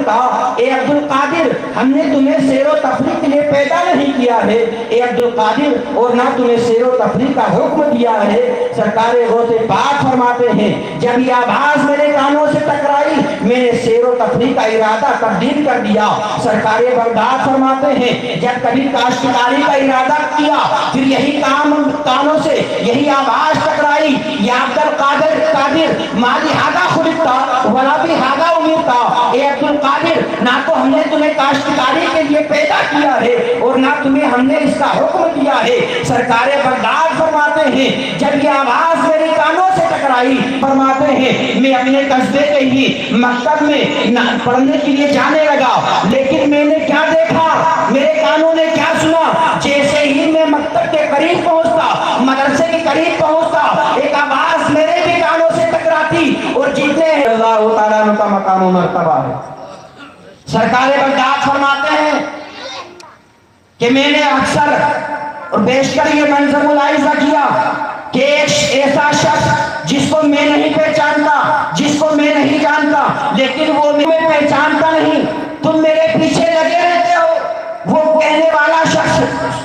کہا اے عبد القادر ہم نے تمہیں سیر و تفریح کے لیے پیدا نہیں کیا ہے اے عبد القادر اور نہ تمہیں سیر و تفریح کا حکم دیا ہے۔ سرکار غوث پاک فرماتے ہیں جب یہ آواز میرے کانوں سے ٹکرائی میں نے سیر و تفریح کا ارادہ تبدیل کر دیا۔ سرکار بغداد فرماتے ہیں جب کبھی کاشتکاری کا ارادہ کیا پھر یہی کام کانوں سے یہی آواز ٹکرائی یا عبد القادر مالی ہاگا خلقتا ولا بھی ہاگا امیرتا اے عبد القادر نہ تو ہم نے تمہیں کاشتکاری کے لیے پیدا کیا ہے اور نہ تمہیں ہم نے اس کا حکم دیا ہے۔ سرکار بغداد فرماتے ہیں جب یہ آواز میرے کانوں سے ٹکرائی فرماتے ہیں میں اپنے قصبے کے ہی مکتب میں پڑھنے کے لیے جانے لگا لیکن میں نے کیا دیکھا میرے کانوں نے کیا سنا جیسے ہی میں مکتب کے قریب پہنچتا مدرسے کے قریب پہنچتا ایک آواز میرے بھی کانوں سے ٹکراتی اور جتنے اللہ تعالیٰ عنہ کا مقام و مرتبہ ہے۔ سرکار بغداد فرماتے ہیں کہ میں نے اکثر اور بیشتر یہ منظر ملاحظہ کیا کہ ایک ایسا شخص جس کو میں نہیں پہچانتا جس کو میں نہیں جانتا لیکن وہ میں پہچانتا نہیں تم میرے پیچھے لگے رہتے ہو۔ وہ کہنے والا شخص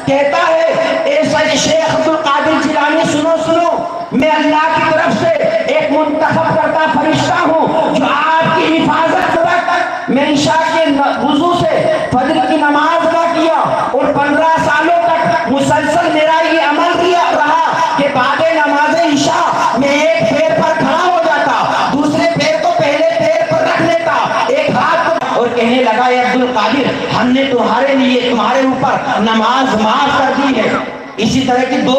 کہتا ہے اے شیخ عبد القادر جیلانی سنو سنو میں اللہ کی طرف سے ایک منتخب کرتا فرشتہ ہوں جو آپ کی حفاظت کرتا میں عشاء کے وضو سے فجر کی نماز ادا کیا اور 15 سالوں تک مسلسل میرا یہ عمل رہا کہ بعد نماز عشاء میں ایک پیر پر کھڑا ہو جاتا دوسرے پیر کو پہلے پیر پر رکھ لیتا ایک ہاتھ کو اور کہنے لگا اے عبد القادر ہم نے تمہارے لیے تمہارے اوپر نماز معاف کر دی ہے۔ اسی طرح کی 2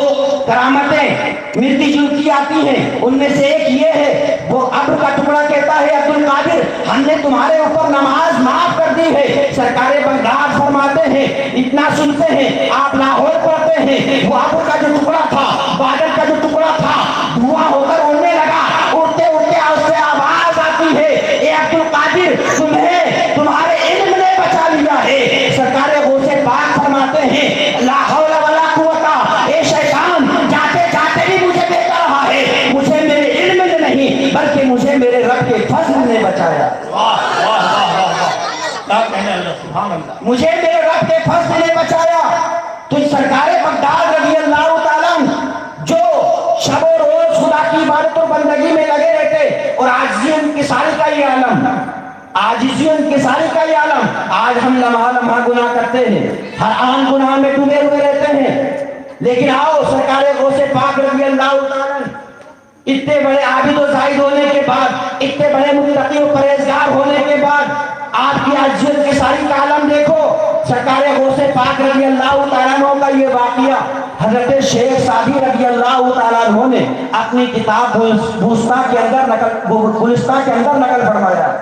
کرامتیں ملتی جلتی آتی ہیں ان میں سے ایک یہ ہے وہ ابر کا ٹکڑا کہتا ہے عبد القادر ہم نے تمہارے اوپر نماز معاف کر دی ہے۔ سرکار بغداد فرماتے ہیں اتنا سنتے ہیں آپ لاہور پڑھتے ہیں وہ ابر کا جو ٹکڑا تھا بادل کا جو ٹکڑا تھا دھواں ہو کر اڑنے لگا اڑتے اڑتے اس سے آواز آتی ہے اے عبد القادر تمہیں تمہارے علم نے بچا لیا ہے۔ سرکار غوث پاک فرماتے ہیں لا حول ولا قوت اے شیطان جاتے جاتے بھی مجھے دیکھ رہا ہے مجھے میرے علم نے نہیں بلکہ مجھے میرے رب کے فضل نے بچایا۔ مجھے میرے رب کے فضل نے بچایا۔ تو سرکار بغداد رضی اللہ تعالیٰ جو شب و روز خدا کی عبادت و بندگی میں لگے رہتے اور عاجزی انکساری کا یہ عالم عاجزی انکساری کا یہ عالم آج ہم لمحہ لمحہ گناہ کرتے ہیں ہر آن گناہ میں ڈوبے ہوئے رہتے ہیں لیکن آؤ سرکار غوث پاک رضی اللہ تعالیٰ اتنے بڑے عابد و زاہد ہونے کے بعد اتنے بڑے متقی و پرہیزگار ہونے کے بعد آپ کی عاجزی انکساری کا عالم دیکھو۔ سرکار غوث پاک رضی اللہ تعالیٰ عنہ کا یہ واقعہ حضرت شیخ سعدی رضی اللہ تعالیٰ عنہ نے اپنی کتاب گلستہ کے اندر نقل فرمایا۔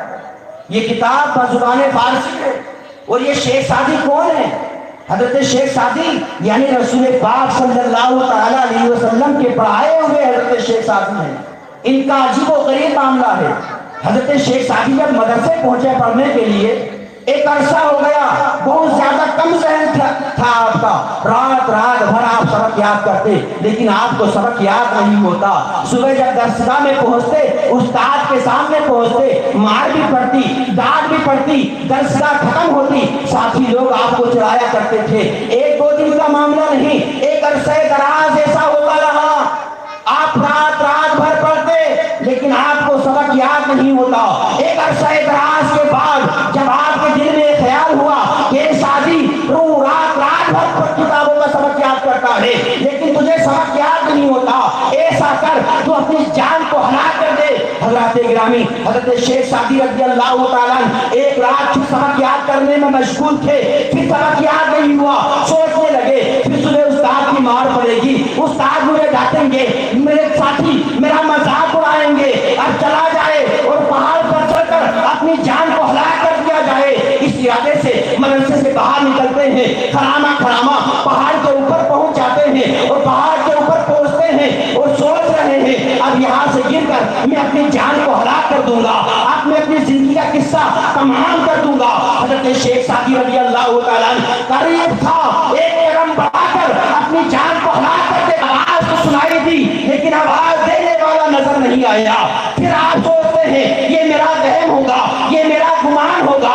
یہ کتاب بزبان فارسی ہے اور یہ شیخ سعدی کون ہے؟ حضرت شیخ سعدی یعنی رسول پاک صلی اللہ تعالیٰ علیہ وسلم کے پڑھائے ہوئے حضرت شیخ سعدی ہیں۔ ان کا عجیب و غریب معاملہ ہے۔ حضرت شیخ سعدی جب مدرسے پہنچے پڑھنے کے لیے ایک عرصہ ہو گیا بہت زیادہ کم ذہن تھا آپ کا رات بھر آپ سبق یاد کرتے لیکن آپ کو سبق یاد نہیں ہوتا۔ صبح جب درسگاہ میں پہنچتے استاد کے سامنے پہنچتے مار بھی پڑتی ڈانٹ بھی پڑتی درسگاہ ختم ہوتی ساتھی لوگ آپ کو چڑھایا کرتے تھے۔ 1-2 دن کا معاملہ نہیں ایک عرصہ دراز ایسا ہوتا رہا آپ رات بھر پڑھتے لیکن آپ کو سبق یاد نہیں ہوتا۔ ایک عرصہ دراز کے بعد جب آپ کے دل میں خیال ہوا کہ سعدی تو رات بھر کتابوں کا سبق یاد کرتا ہے لیکن تجھے سبق یاد نہیں ہوتا ایسا کر تو اپنی جان کو ہلاک کر دے۔ حضرات گرامی حضرت شیخ سعدی رضی اللہ تعالیٰ ایک رات پھر سبق یاد کرنے میں مشغول تھے پھر سبق یاد نہیں ہوا سوچنے لگے پھر صبح استاد کی مار پڑے گی استاد مجھے ڈانٹیں گے میرے ساتھی میرا مذاق اڑائیں گے اب چلا جائے اور پہاڑ پر چڑھ کر اپنی جان کو ہلاک کر دیا جائے۔ اس ارادے سے مدرسے سے باہر نکلتے ہیں کھڑامہ پہاڑ کے اوپر پہنچ جاتے ہیں اور پہاڑ کے اوپر پہنچتے ہیں اور سوچ رہے ہیں اب یہاں سے گر کر میں اپنی جان کو ہلاک کر دوں گا اب میں اپنی زندگی کا قصہ تمام کر دوں گا۔ حضرت شیخ سعدی رضی اللہ تعالیٰ قریب تھا ایک قدم بڑھا کر اپنی جان کو ہلاک کر دے آواز تو سنائی دی لیکن آواز دینے والا نظر نہیں آیا۔ پھر آپ سوچتے ہیں یہ میرا وہم ہوگا یہ میرا گمان ہوگا